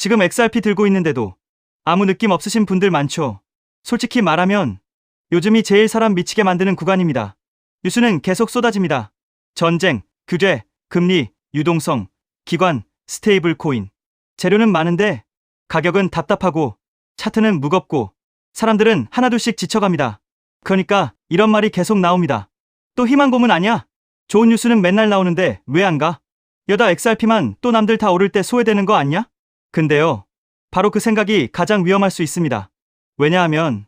지금 XRP 들고 있는데도 아무 느낌 없으신 분들 많죠. 솔직히 말하면 요즘이 제일 사람 미치게 만드는 구간입니다. 뉴스는 계속 쏟아집니다. 전쟁, 규제, 금리, 유동성, 기관, 스테이블 코인. 재료는 많은데 가격은 답답하고 차트는 무겁고 사람들은 하나둘씩 지쳐갑니다. 그러니까 이런 말이 계속 나옵니다. 또 희망 고문 아니야? 좋은 뉴스는 맨날 나오는데 왜 안 가? 여다 XRP만 또 남들 다 오를 때 소외되는 거 아니야? 근데요, 바로 그 생각이 가장 위험할 수 있습니다. 왜냐하면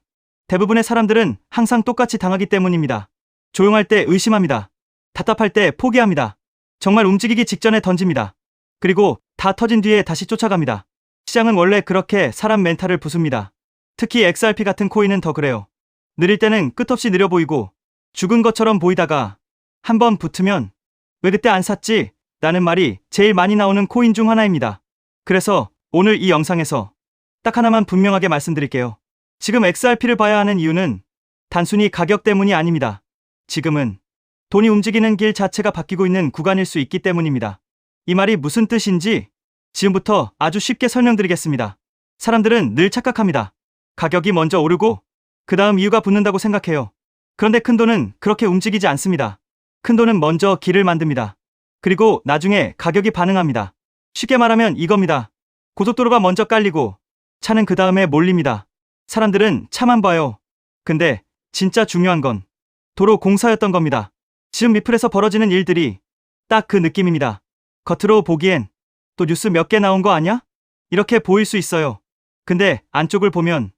대부분의 사람들은 항상 똑같이 당하기 때문입니다. 조용할 때 의심합니다. 답답할 때 포기합니다. 정말 움직이기 직전에 던집니다. 그리고 다 터진 뒤에 다시 쫓아갑니다. 시장은 원래 그렇게 사람 멘탈을 부숩니다. 특히 XRP 같은 코인은 더 그래요. 느릴 때는 끝없이 느려 보이고 죽은 것처럼 보이다가 한번 붙으면 왜 그때 안 샀지? 라는 말이 제일 많이 나오는 코인 중 하나입니다. 그래서 오늘 이 영상에서 딱 하나만 분명하게 말씀드릴게요. 지금 XRP를 봐야 하는 이유는 단순히 가격 때문이 아닙니다. 지금은 돈이 움직이는 길 자체가 바뀌고 있는 구간일 수 있기 때문입니다. 이 말이 무슨 뜻인지 지금부터 아주 쉽게 설명드리겠습니다. 사람들은 늘 착각합니다. 가격이 먼저 오르고 그 다음 이유가 붙는다고 생각해요. 그런데 큰돈은 그렇게 움직이지 않습니다. 큰돈은 먼저 길을 만듭니다. 그리고 나중에 가격이 반응합니다. 쉽게 말하면 이겁니다. 고속도로가 먼저 깔리고 차는 그 다음에 몰립니다. 사람들은 차만 봐요. 근데 진짜 중요한 건 도로 공사였던 겁니다. 지금 리플에서 벌어지는 일들이 딱 그 느낌입니다. 겉으로 보기엔 또 뉴스 몇 개 나온 거 아냐? 이렇게 보일 수 있어요. 근데 안쪽을 보면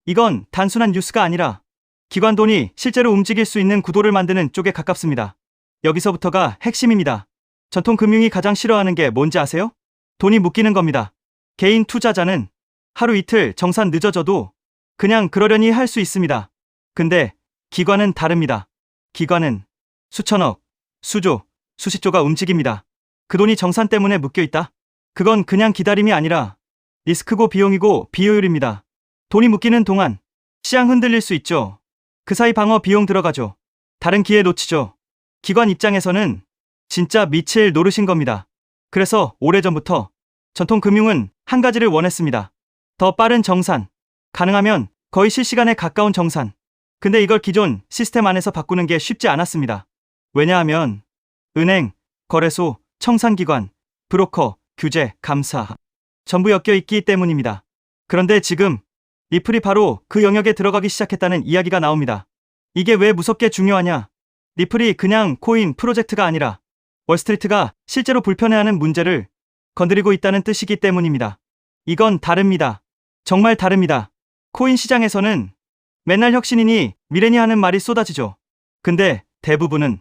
이건 단순한 뉴스가 아니라 기관 돈이 실제로 움직일 수 있는 구도를 만드는 쪽에 가깝습니다. 여기서부터가 핵심입니다. 전통 금융이 가장 싫어하는 게 뭔지 아세요? 돈이 묶이는 겁니다. 개인 투자자는 하루 이틀 정산 늦어져도 그냥 그러려니 할 수 있습니다. 근데 기관은 다릅니다. 기관은 수천억, 수조, 수십조가 움직입니다. 그 돈이 정산 때문에 묶여있다? 그건 그냥 기다림이 아니라 리스크고 비용이고 비효율입니다. 돈이 묶이는 동안 시장 흔들릴 수 있죠. 그 사이 방어 비용 들어가죠. 다른 기회 놓치죠. 기관 입장에서는 진짜 미칠 노릇인 겁니다. 그래서 오래전부터 전통금융은 한 가지를 원했습니다. 더 빠른 정산. 가능하면 거의 실시간에 가까운 정산. 근데 이걸 기존 시스템 안에서 바꾸는 게 쉽지 않았습니다. 왜냐하면 은행, 거래소, 청산기관, 브로커, 규제, 감사 전부 엮여 있기 때문입니다. 그런데 지금 리플이 바로 그 영역에 들어가기 시작했다는 이야기가 나옵니다. 이게 왜 무섭게 중요하냐? 리플이 그냥 코인 프로젝트가 아니라 월스트리트가 실제로 불편해하는 문제를 건드리고 있다는 뜻이기 때문입니다. 이건 다릅니다. 정말 다릅니다. 코인 시장에서는 맨날 혁신이니 미래니 하는 말이 쏟아지죠. 근데 대부분은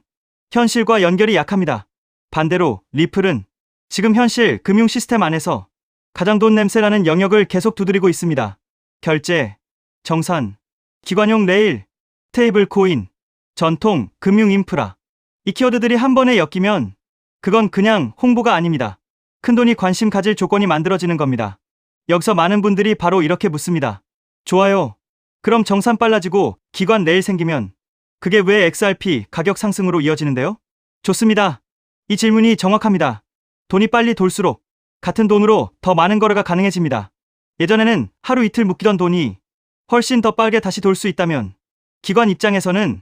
현실과 연결이 약합니다. 반대로 리플은 지금 현실 금융 시스템 안에서 가장 돈 냄새나는 영역을 계속 두드리고 있습니다. 결제, 정산, 기관용 레일, 스테이블 코인, 전통, 금융 인프라. 이 키워드들이 한 번에 엮이면 그건 그냥 홍보가 아닙니다. 큰돈이 관심 가질 조건이 만들어지는 겁니다. 여기서 많은 분들이 바로 이렇게 묻습니다. 좋아요. 그럼 정산 빨라지고 기관 레일 생기면 그게 왜 XRP 가격 상승으로 이어지는데요? 좋습니다. 이 질문이 정확합니다. 돈이 빨리 돌수록 같은 돈으로 더 많은 거래가 가능해집니다. 예전에는 하루 이틀 묶이던 돈이 훨씬 더 빠르게 다시 돌 수 있다면 기관 입장에서는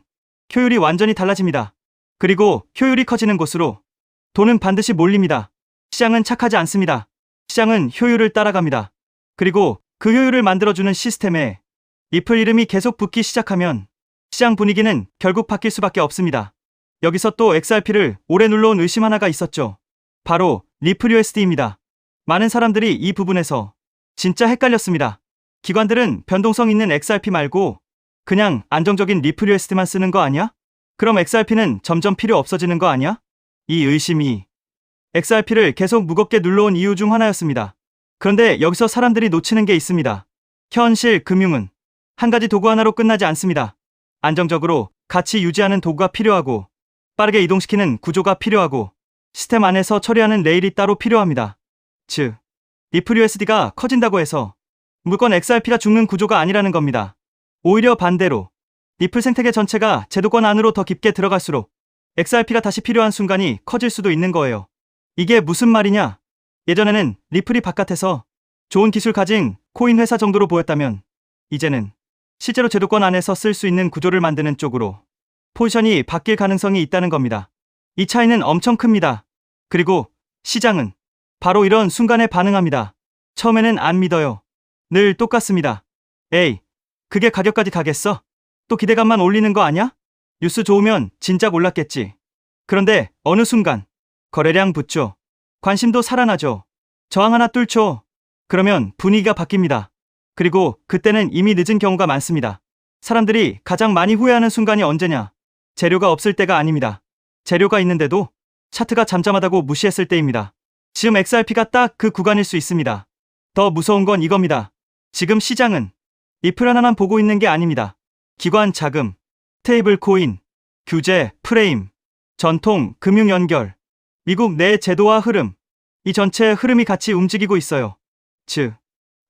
효율이 완전히 달라집니다. 그리고 효율이 커지는 곳으로 돈은 반드시 몰립니다. 시장은 착하지 않습니다. 시장은 효율을 따라갑니다. 그리고 그 효율을 만들어주는 시스템에 리플 이름이 계속 붙기 시작하면 시장 분위기는 결국 바뀔 수밖에 없습니다. 여기서 또 XRP를 오래 눌러온 의심 하나가 있었죠. 바로 리플 USD입니다. 많은 사람들이 이 부분에서 진짜 헷갈렸습니다. 기관들은 변동성 있는 XRP 말고 그냥 안정적인 리플 USD만 쓰는 거 아니야? 그럼 XRP는 점점 필요 없어지는 거 아니야? 이 의심이 XRP를 계속 무겁게 눌러온 이유 중 하나였습니다. 그런데 여기서 사람들이 놓치는 게 있습니다. 현실 금융은 한 가지 도구 하나로 끝나지 않습니다. 안정적으로 가치 유지하는 도구가 필요하고 빠르게 이동시키는 구조가 필요하고 시스템 안에서 처리하는 레일이 따로 필요합니다. 즉, 리플 USD가 커진다고 해서 무조건 XRP가 죽는 구조가 아니라는 겁니다. 오히려 반대로 리플 생태계 전체가 제도권 안으로 더 깊게 들어갈수록 XRP가 다시 필요한 순간이 커질 수도 있는 거예요. 이게 무슨 말이냐? 예전에는 리플이 바깥에서 좋은 기술 가진 코인 회사 정도로 보였다면 이제는 실제로 제도권 안에서 쓸 수 있는 구조를 만드는 쪽으로 포지션이 바뀔 가능성이 있다는 겁니다. 이 차이는 엄청 큽니다. 그리고 시장은 바로 이런 순간에 반응합니다. 처음에는 안 믿어요. 늘 똑같습니다. 에이, 그게 가격까지 가겠어? 또 기대감만 올리는 거 아냐? 뉴스 좋으면 진작 올랐겠지. 그런데 어느 순간 거래량 붙죠. 관심도 살아나죠. 저항 하나 뚫죠. 그러면 분위기가 바뀝니다. 그리고 그때는 이미 늦은 경우가 많습니다. 사람들이 가장 많이 후회하는 순간이 언제냐? 재료가 없을 때가 아닙니다. 재료가 있는데도 차트가 잠잠하다고 무시했을 때입니다. 지금 XRP가 딱 그 구간일 수 있습니다. 더 무서운 건 이겁니다. 지금 시장은 리플 하나만 보고 있는 게 아닙니다. 기관 자금, 테이블 코인, 규제, 프레임, 전통, 금융 연결, 미국 내 제도와 흐름, 이 전체 흐름이 같이 움직이고 있어요. 즉,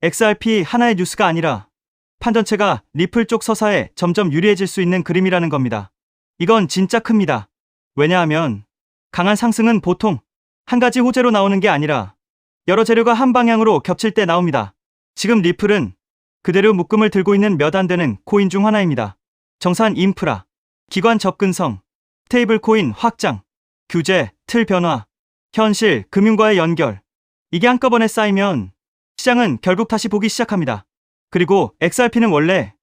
XRP 하나의 뉴스가 아니라 판전체가 리플 쪽 서사에 점점 유리해질 수 있는 그림이라는 겁니다. 이건 진짜 큽니다. 왜냐하면 강한 상승은 보통 한 가지 호재로 나오는 게 아니라 여러 재료가 한 방향으로 겹칠 때 나옵니다. 지금 리플은 그대로 묶음을 들고 있는 몇 안 되는 코인 중 하나입니다. 정산 인프라, 기관 접근성, 테이블 코인 확장, 규제, 틀 변화, 현실, 금융과의 연결. 이게 한꺼번에 쌓이면 시장은 결국 다시 보기 시작합니다. 그리고 XRP는 원래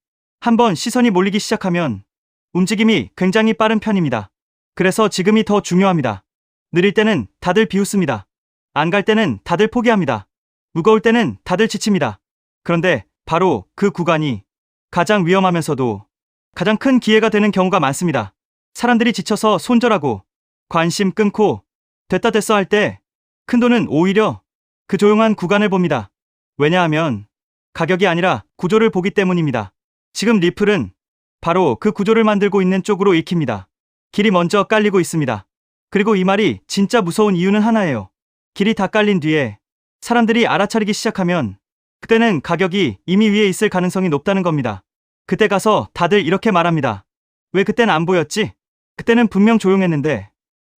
한번 시선이 몰리기 시작하면 움직임이 굉장히 빠른 편입니다. 그래서 지금이 더 중요합니다. 느릴 때는 다들 비웃습니다. 안 갈 때는 다들 포기합니다. 무거울 때는 다들 지칩니다. 그런데 바로 그 구간이 가장 위험하면서도 가장 큰 기회가 되는 경우가 많습니다. 사람들이 지쳐서 손절하고 관심 끊고 됐다 됐어 할 때 큰 돈은 오히려 그 조용한 구간을 봅니다. 왜냐하면 가격이 아니라 구조를 보기 때문입니다. 지금 리플은 바로 그 구조를 만들고 있는 쪽으로 익힙니다. 길이 먼저 깔리고 있습니다. 그리고 이 말이 진짜 무서운 이유는 하나예요. 길이 다 깔린 뒤에 사람들이 알아차리기 시작하면 그때는 가격이 이미 위에 있을 가능성이 높다는 겁니다. 그때 가서 다들 이렇게 말합니다. 왜 그땐 안 보였지? 그때는 분명 조용했는데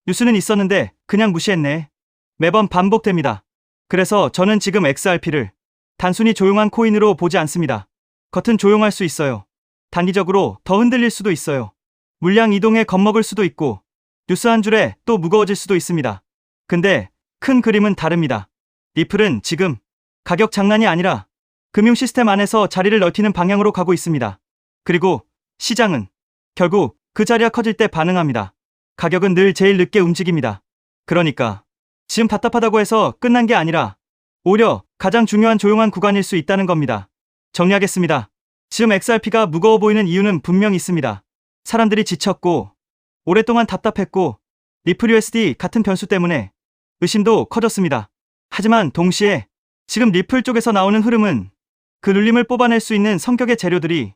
뉴스는 있었는데 그냥 무시했네. 매번 반복됩니다. 그래서 저는 지금 XRP를 단순히 조용한 코인으로 보지 않습니다. 겉은 조용할 수 있어요. 단기적으로 더 흔들릴 수도 있어요. 물량 이동에 겁먹을 수도 있고 뉴스 한 줄에 또 무거워질 수도 있습니다. 근데 큰 그림은 다릅니다. 리플은 지금 가격 장난이 아니라 금융 시스템 안에서 자리를 넓히는 방향으로 가고 있습니다. 그리고 시장은 결국 그 자리가 커질 때 반응합니다. 가격은 늘 제일 늦게 움직입니다. 그러니까 지금 답답하다고 해서 끝난 게 아니라 오히려 가장 중요한 조용한 구간일 수 있다는 겁니다. 정리하겠습니다. 지금 XRP가 무거워 보이는 이유는 분명히 있습니다. 사람들이 지쳤고 오랫동안 답답했고 리플 USD 같은 변수 때문에 의심도 커졌습니다. 하지만 동시에 지금 리플 쪽에서 나오는 흐름은 그 눌림을 뽑아낼 수 있는 성격의 재료들이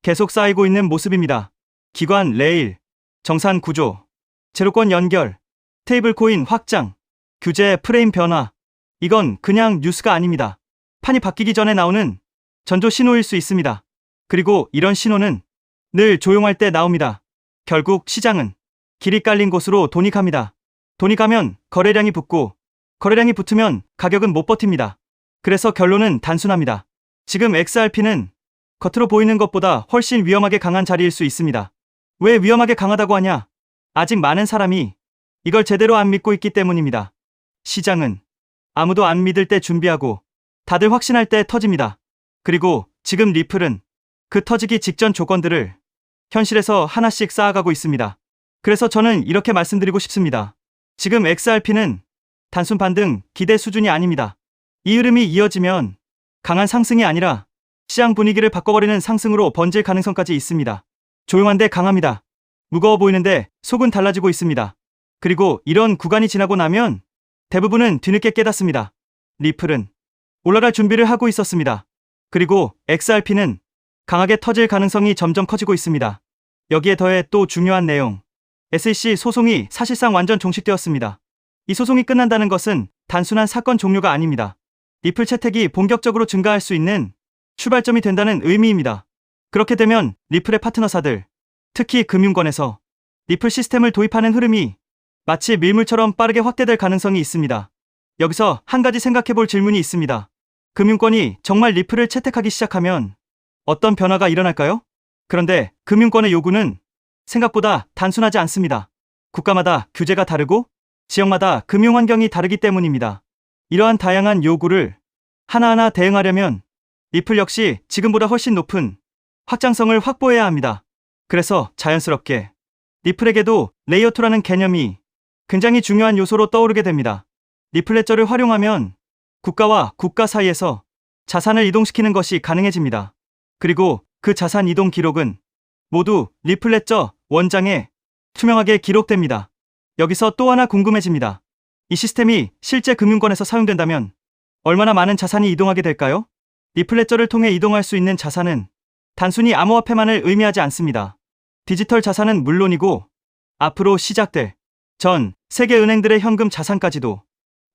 계속 쌓이고 있는 모습입니다. 기관 레일, 정산 구조, 제로권 연결, 테이블 코인 확장, 규제 프레임 변화. 이건 그냥 뉴스가 아닙니다. 판이 바뀌기 전에 나오는 전조 신호일 수 있습니다. 그리고 이런 신호는 늘 조용할 때 나옵니다. 결국 시장은 길이 깔린 곳으로 돈이 갑니다. 돈이 가면 거래량이 붙고 거래량이 붙으면 가격은 못 버팁니다. 그래서 결론은 단순합니다. 지금 XRP는 겉으로 보이는 것보다 훨씬 위험하게 강한 자리일 수 있습니다. 왜 위험하게 강하다고 하냐? 아직 많은 사람이 이걸 제대로 안 믿고 있기 때문입니다. 시장은 아무도 안 믿을 때 준비하고 다들 확신할 때 터집니다. 그리고 지금 리플은 그 터지기 직전 조건들을 현실에서 하나씩 쌓아가고 있습니다. 그래서 저는 이렇게 말씀드리고 싶습니다. 지금 XRP는 단순 반등, 기대 수준이 아닙니다. 이 흐름이 이어지면 강한 상승이 아니라 시장 분위기를 바꿔버리는 상승으로 번질 가능성까지 있습니다. 조용한데 강합니다. 무거워 보이는데 속은 달라지고 있습니다. 그리고 이런 구간이 지나고 나면 대부분은 뒤늦게 깨닫습니다. 리플은 올라갈 준비를 하고 있었습니다. 그리고 XRP는 강하게 터질 가능성이 점점 커지고 있습니다. 여기에 더해 또 중요한 내용. SEC 소송이 사실상 완전 종식되었습니다. 이 소송이 끝난다는 것은 단순한 사건 종료가 아닙니다. 리플 채택이 본격적으로 증가할 수 있는 출발점이 된다는 의미입니다. 그렇게 되면 리플의 파트너사들, 특히 금융권에서 리플 시스템을 도입하는 흐름이 마치 밀물처럼 빠르게 확대될 가능성이 있습니다. 여기서 한 가지 생각해 볼 질문이 있습니다. 금융권이 정말 리플을 채택하기 시작하면 어떤 변화가 일어날까요? 그런데 금융권의 요구는 생각보다 단순하지 않습니다. 국가마다 규제가 다르고 지역마다 금융 환경이 다르기 때문입니다. 이러한 다양한 요구를 하나하나 대응하려면 리플 역시 지금보다 훨씬 높은 확장성을 확보해야 합니다. 그래서 자연스럽게 리플에게도 레이어 2라는 개념이 굉장히 중요한 요소로 떠오르게 됩니다. 리플 레저를 활용하면 국가와 국가 사이에서 자산을 이동시키는 것이 가능해집니다. 그리고 그 자산 이동 기록은 모두 리플 레저 원장에 투명하게 기록됩니다. 여기서 또 하나 궁금해집니다. 이 시스템이 실제 금융권에서 사용된다면 얼마나 많은 자산이 이동하게 될까요? 리플 레저를 통해 이동할 수 있는 자산은 단순히 암호화폐만을 의미하지 않습니다. 디지털 자산은 물론이고 앞으로 시작될 전 세계 은행들의 현금 자산까지도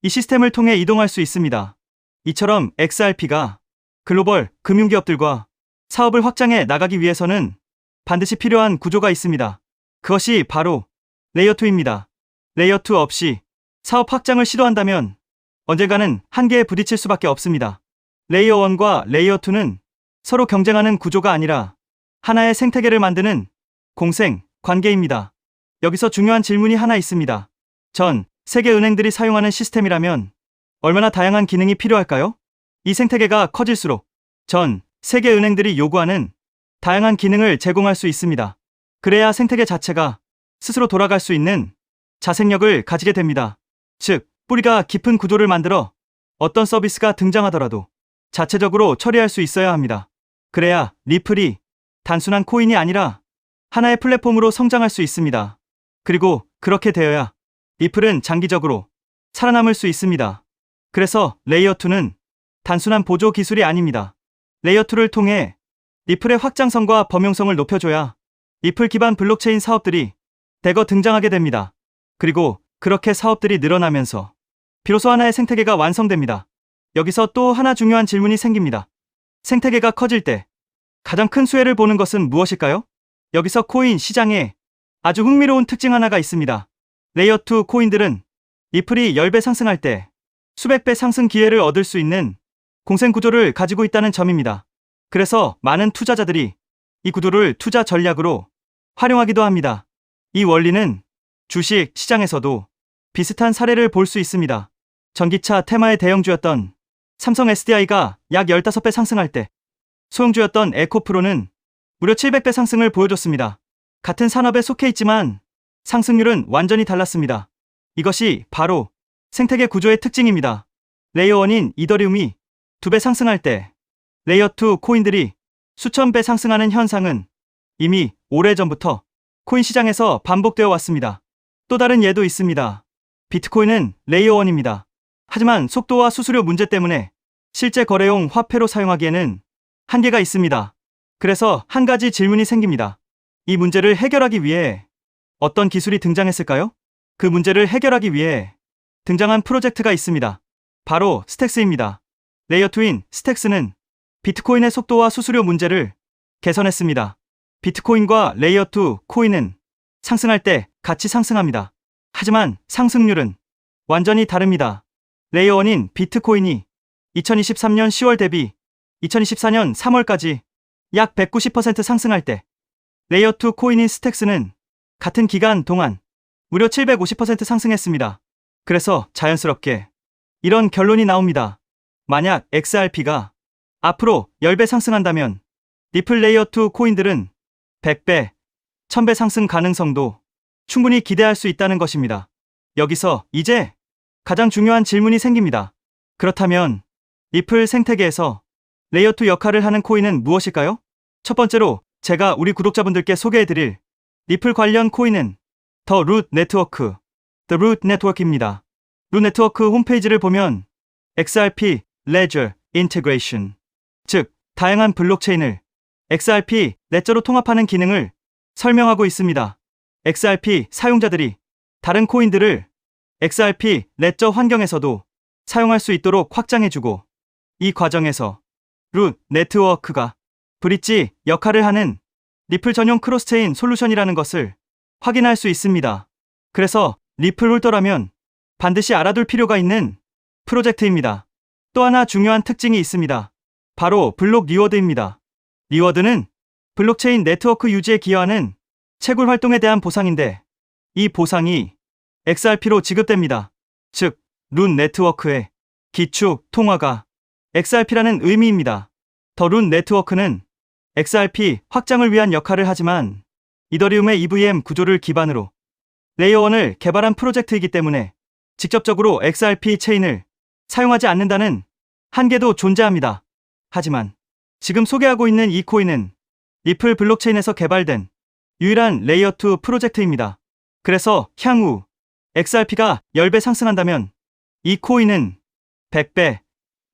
이 시스템을 통해 이동할 수 있습니다. 이처럼 XRP가 글로벌 금융기업들과 사업을 확장해 나가기 위해서는 반드시 필요한 구조가 있습니다. 그것이 바로 레이어 2입니다. 레이어 2 없이 사업 확장을 시도한다면 언젠가는 한계에 부딪힐 수밖에 없습니다. 레이어 1과 레이어 2는 서로 경쟁하는 구조가 아니라 하나의 생태계를 만드는 공생 관계입니다. 여기서 중요한 질문이 하나 있습니다. 전 세계 은행들이 사용하는 시스템이라면 얼마나 다양한 기능이 필요할까요? 이 생태계가 커질수록 전 세계 은행들이 요구하는 다양한 기능을 제공할 수 있습니다. 그래야 생태계 자체가 스스로 돌아갈 수 있는 자생력을 가지게 됩니다. 즉, 뿌리가 깊은 구조를 만들어 어떤 서비스가 등장하더라도 자체적으로 처리할 수 있어야 합니다. 그래야 리플이 단순한 코인이 아니라 하나의 플랫폼으로 성장할 수 있습니다. 그리고 그렇게 되어야 리플은 장기적으로 살아남을 수 있습니다. 그래서 레이어 2는 단순한 보조 기술이 아닙니다. 레이어 2를 통해 리플의 확장성과 범용성을 높여줘야 리플 기반 블록체인 사업들이 대거 등장하게 됩니다. 그리고 그렇게 사업들이 늘어나면서 비로소 하나의 생태계가 완성됩니다. 여기서 또 하나 중요한 질문이 생깁니다. 생태계가 커질 때 가장 큰 수혜를 보는 것은 무엇일까요? 여기서 코인 시장에 아주 흥미로운 특징 하나가 있습니다. 레이어 2 코인들은 리플이 10배 상승할 때 수백 배 상승 기회를 얻을 수 있는 공생 구조를 가지고 있다는 점입니다. 그래서 많은 투자자들이 이 구도를 투자 전략으로 활용하기도 합니다. 이 원리는 주식 시장에서도 비슷한 사례를 볼 수 있습니다. 전기차 테마의 대형주였던 삼성 SDI가 약 15배 상승할 때 소형주였던 에코프로는 무려 700배 상승을 보여줬습니다. 같은 산업에 속해 있지만 상승률은 완전히 달랐습니다. 이것이 바로 생태계 구조의 특징입니다. 레이어 1인 이더리움이 2배 상승할 때 레이어 2 코인들이 수천 배 상승하는 현상은 이미 오래전부터 코인 시장에서 반복되어 왔습니다. 또 다른 예도 있습니다. 비트코인은 레이어 1입니다. 하지만 속도와 수수료 문제 때문에 실제 거래용 화폐로 사용하기에는 한계가 있습니다. 그래서 한 가지 질문이 생깁니다. 이 문제를 해결하기 위해 어떤 기술이 등장했을까요? 그 문제를 해결하기 위해 등장한 프로젝트가 있습니다. 바로 스택스입니다. 레이어 2인 스택스는 비트코인의 속도와 수수료 문제를 개선했습니다. 비트코인과 레이어 2 코인은 상승할 때 같이 상승합니다. 하지만 상승률은 완전히 다릅니다. 레이어 1인 비트코인이 2023년 10월 대비 2024년 3월까지 약 190% 상승할 때 레이어 2 코인인 스택스는 같은 기간 동안 무려 750% 상승했습니다. 그래서 자연스럽게 이런 결론이 나옵니다. 만약 XRP가 앞으로 10배 상승한다면 리플 레이어 2 코인들은 100배, 1000배 상승 가능성도 충분히 기대할 수 있다는 것입니다. 여기서 이제 가장 중요한 질문이 생깁니다. 그렇다면 리플 생태계에서 레이어 2 역할을 하는 코인은 무엇일까요? 첫 번째로 제가 우리 구독자분들께 소개해드릴 리플 관련 코인은 더 루트 네트워크, The Root Network입니다. 루트 네트워크 홈페이지를 보면 XRP Ledger Integration, 즉 다양한 블록체인을 XRP 레저로 통합하는 기능을 설명하고 있습니다. XRP 사용자들이 다른 코인들을 XRP 레저 환경에서도 사용할 수 있도록 확장해주고, 이 과정에서 루트 네트워크가 브릿지 역할을 하는 리플 전용 크로스체인 솔루션이라는 것을 확인할 수 있습니다. 그래서 리플 홀더라면 반드시 알아둘 필요가 있는 프로젝트입니다. 또 하나 중요한 특징이 있습니다. 바로 블록 리워드입니다. 리워드는 블록체인 네트워크 유지에 기여하는 채굴 활동에 대한 보상인데 이 보상이 XRP로 지급됩니다. 즉, 룬 네트워크의 기축 통화가 XRP라는 의미입니다. 더 룬 네트워크는 XRP 확장을 위한 역할을 하지만 이더리움의 EVM 구조를 기반으로 레이어 1을 개발한 프로젝트이기 때문에 직접적으로 XRP 체인을 사용하지 않는다는 한계도 존재합니다. 하지만 지금 소개하고 있는 이 코인은 리플 블록체인에서 개발된 유일한 레이어 2 프로젝트입니다. 그래서 향후 XRP가 10배 상승한다면 이 코인은 100배,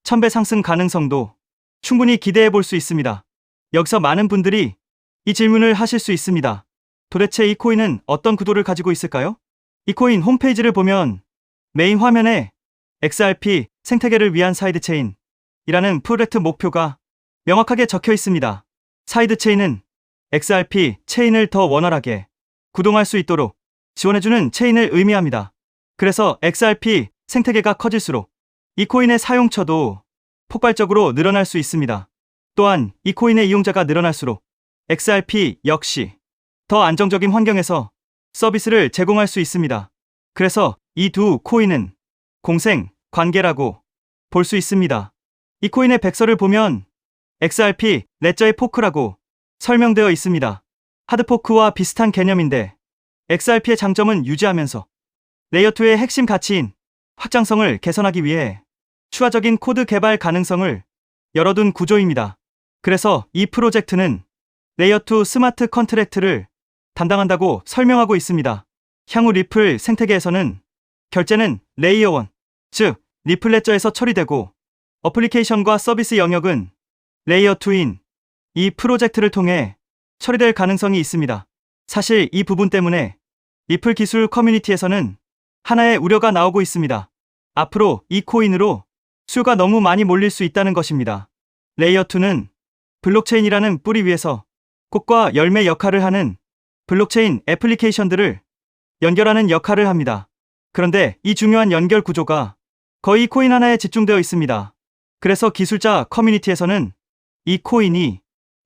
1000배 상승 가능성도 충분히 기대해 볼 수 있습니다. 여기서 많은 분들이 이 질문을 하실 수 있습니다. 도대체 이 코인은 어떤 구도를 가지고 있을까요? 이 코인 홈페이지를 보면 메인 화면에 XRP 생태계를 위한 사이드체인이라는 프로젝트 목표가 명확하게 적혀 있습니다. 사이드체인은 XRP 체인을 더 원활하게 구동할 수 있도록 지원해주는 체인을 의미합니다. 그래서 XRP 생태계가 커질수록 이 코인의 사용처도 폭발적으로 늘어날 수 있습니다. 또한 이 코인의 이용자가 늘어날수록 XRP 역시 더 안정적인 환경에서 서비스를 제공할 수 있습니다. 그래서 이 두 코인은 공생 관계라고 볼 수 있습니다. 이 코인의 백서를 보면 XRP 레저의 포크라고 설명되어 있습니다. 하드포크와 비슷한 개념인데 XRP의 장점은 유지하면서 레이어2의 핵심 가치인 확장성을 개선하기 위해 추가적인 코드 개발 가능성을 열어둔 구조입니다. 그래서 이 프로젝트는 레이어2 스마트 컨트랙트를 담당한다고 설명하고 있습니다. 향후 리플 생태계에서는 결제는 레이어 1, 즉 리플 레저에서 처리되고 어플리케이션과 서비스 영역은 레이어 2인 이 프로젝트를 통해 처리될 가능성이 있습니다. 사실 이 부분 때문에 리플 기술 커뮤니티에서는 하나의 우려가 나오고 있습니다. 앞으로 이 코인으로 수요가 너무 많이 몰릴 수 있다는 것입니다. 레이어 2는 블록체인이라는 뿌리 위에서 꽃과 열매 역할을 하는 블록체인 애플리케이션들을 연결하는 역할을 합니다. 그런데 이 중요한 연결 구조가 거의 코인 하나에 집중되어 있습니다. 그래서 기술자 커뮤니티에서는 이 코인이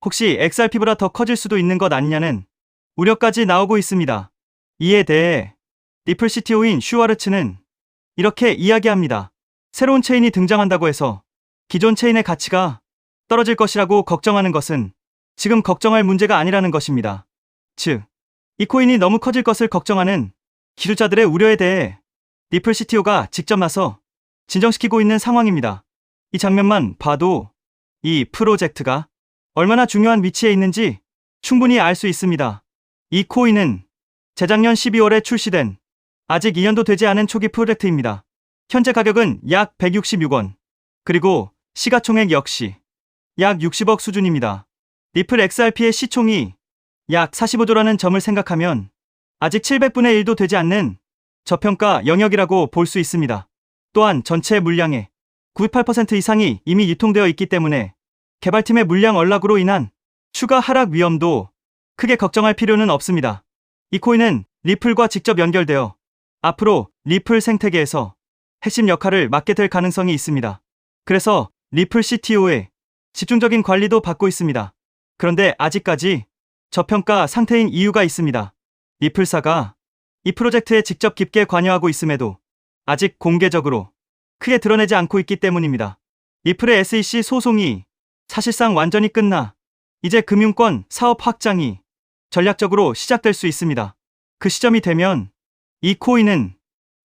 혹시 XRP보다 더 커질 수도 있는 것 아니냐는 우려까지 나오고 있습니다. 이에 대해 리플 CTO인 슈와르츠는 이렇게 이야기합니다. 새로운 체인이 등장한다고 해서 기존 체인의 가치가 떨어질 것이라고 걱정하는 것은 지금 걱정할 문제가 아니라는 것입니다. 즉, 이 코인이 너무 커질 것을 걱정하는 기술자들의 우려에 대해 리플 CTO가 직접 나서 진정시키고 있는 상황입니다. 이 장면만 봐도 이 프로젝트가 얼마나 중요한 위치에 있는지 충분히 알 수 있습니다. 이 코인은 재작년 12월에 출시된 아직 2년도 되지 않은 초기 프로젝트입니다. 현재 가격은 약 166원, 그리고 시가총액 역시 약 60억 수준입니다. 리플 XRP의 시총이 약 45조라는 점을 생각하면 아직 700분의 1도 되지 않는 저평가 영역이라고 볼 수 있습니다. 또한 전체 물량의 98% 이상이 이미 유통되어 있기 때문에 개발팀의 물량 언락으로 인한 추가 하락 위험도 크게 걱정할 필요는 없습니다. 이 코인은 리플과 직접 연결되어 앞으로 리플 생태계에서 핵심 역할을 맡게 될 가능성이 있습니다. 그래서 리플 CTO의 집중적인 관리도 받고 있습니다. 그런데 아직까지 저평가 상태인 이유가 있습니다. 리플사가 이 프로젝트에 직접 깊게 관여하고 있음에도 아직 공개적으로 크게 드러내지 않고 있기 때문입니다. 리플의 SEC 소송이 사실상 완전히 끝나 이제 금융권 사업 확장이 전략적으로 시작될 수 있습니다. 그 시점이 되면 이 코인은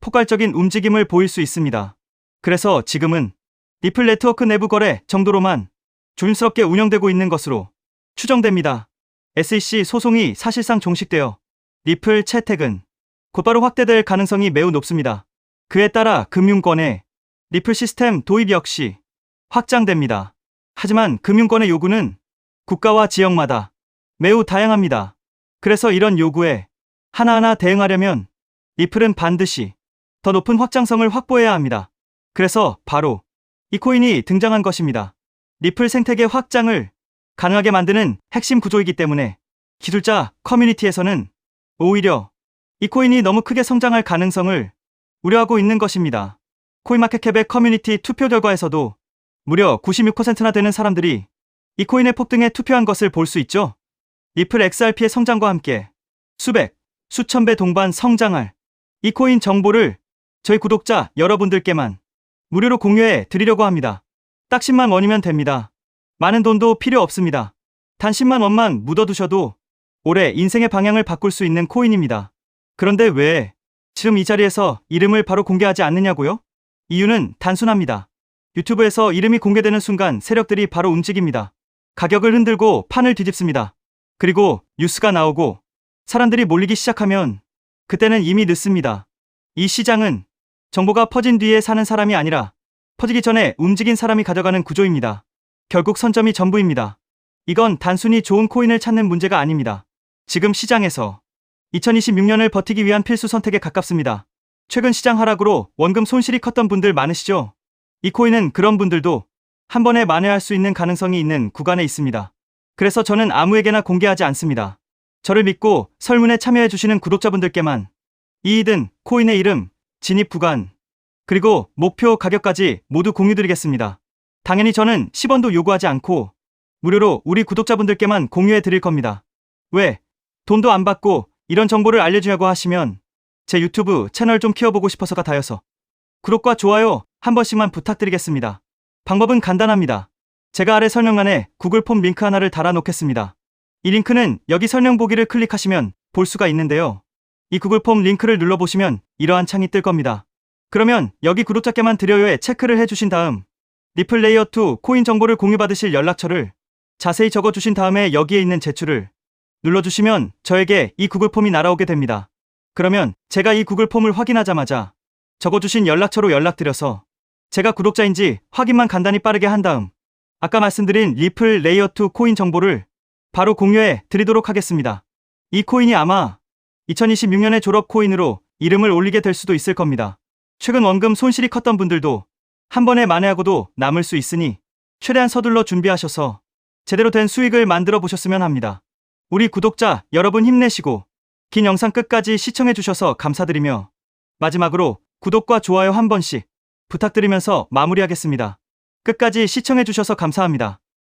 폭발적인 움직임을 보일 수 있습니다. 그래서 지금은 리플 네트워크 내부 거래 정도로만 조심스럽게 운영되고 있는 것으로 추정됩니다. SEC 소송이 사실상 종식되어 리플 채택은 곧바로 확대될 가능성이 매우 높습니다. 그에 따라 금융권의 리플 시스템 도입 역시 확장됩니다. 하지만 금융권의 요구는 국가와 지역마다 매우 다양합니다. 그래서 이런 요구에 하나하나 대응하려면 리플은 반드시 더 높은 확장성을 확보해야 합니다. 그래서 바로 이 코인이 등장한 것입니다. 리플 생태계 확장을 가능하게 만드는 핵심 구조이기 때문에 기술자 커뮤니티에서는 오히려 이 코인이 너무 크게 성장할 가능성을 우려하고 있는 것입니다. 코인마켓캡의 커뮤니티 투표 결과에서도 무려 96%나 되는 사람들이 이 코인의 폭등에 투표한 것을 볼 수 있죠. 리플 XRP의 성장과 함께 수백, 수천 배 동반 성장할 이 코인 정보를 저희 구독자 여러분들께만 무료로 공유해 드리려고 합니다. 딱 10만 원이면 됩니다. 많은 돈도 필요 없습니다. 단 10만 원만 묻어두셔도 올해 인생의 방향을 바꿀 수 있는 코인입니다. 그런데 왜 지금 이 자리에서 이름을 바로 공개하지 않느냐고요? 이유는 단순합니다. 유튜브에서 이름이 공개되는 순간 세력들이 바로 움직입니다. 가격을 흔들고 판을 뒤집습니다. 그리고 뉴스가 나오고 사람들이 몰리기 시작하면 그때는 이미 늦습니다. 이 시장은 정보가 퍼진 뒤에 사는 사람이 아니라 퍼지기 전에 움직인 사람이 가져가는 구조입니다. 결국 선점이 전부입니다. 이건 단순히 좋은 코인을 찾는 문제가 아닙니다. 지금 시장에서 2026년을 버티기 위한 필수 선택에 가깝습니다. 최근 시장 하락으로 원금 손실이 컸던 분들 많으시죠? 이 코인은 그런 분들도 한 번에 만회할 수 있는 가능성이 있는 구간에 있습니다. 그래서 저는 아무에게나 공개하지 않습니다. 저를 믿고 설문에 참여해주시는 구독자분들께만 이익은 코인의 이름, 진입 구간, 그리고 목표 가격까지 모두 공유드리겠습니다. 당연히 저는 10원도 요구하지 않고 무료로 우리 구독자분들께만 공유해 드릴 겁니다. 왜? 돈도 안 받고 이런 정보를 알려주냐고 하시면 제 유튜브 채널 좀 키워보고 싶어서가 다여서 구독과 좋아요 한 번씩만 부탁드리겠습니다. 방법은 간단합니다. 제가 아래 설명란에 구글 폼 링크 하나를 달아놓겠습니다. 이 링크는 여기 설명 보기를 클릭하시면 볼 수가 있는데요. 이 구글 폼 링크를 눌러보시면 이러한 창이 뜰 겁니다. 그러면 여기 구독자께만 드려요에 체크를 해주신 다음 리플 레이어2 코인 정보를 공유받으실 연락처를 자세히 적어주신 다음에 여기에 있는 제출을 눌러주시면 저에게 이 구글 폼이 날아오게 됩니다. 그러면 제가 이 구글 폼을 확인하자마자 적어주신 연락처로 연락드려서 제가 구독자인지 확인만 간단히 빠르게 한 다음 아까 말씀드린 리플 레이어2 코인 정보를 바로 공유해 드리도록 하겠습니다. 이 코인이 아마 2026년의 졸업 코인으로 이름을 올리게 될 수도 있을 겁니다. 최근 원금 손실이 컸던 분들도 한 번에 만회하고도 남을 수 있으니 최대한 서둘러 준비하셔서 제대로 된 수익을 만들어 보셨으면 합니다. 우리 구독자 여러분 힘내시고 긴 영상 끝까지 시청해 주셔서 감사드리며 마지막으로 구독과 좋아요 한 번씩 부탁드리면서 마무리하겠습니다. 끝까지 시청해 주셔서 감사합니다.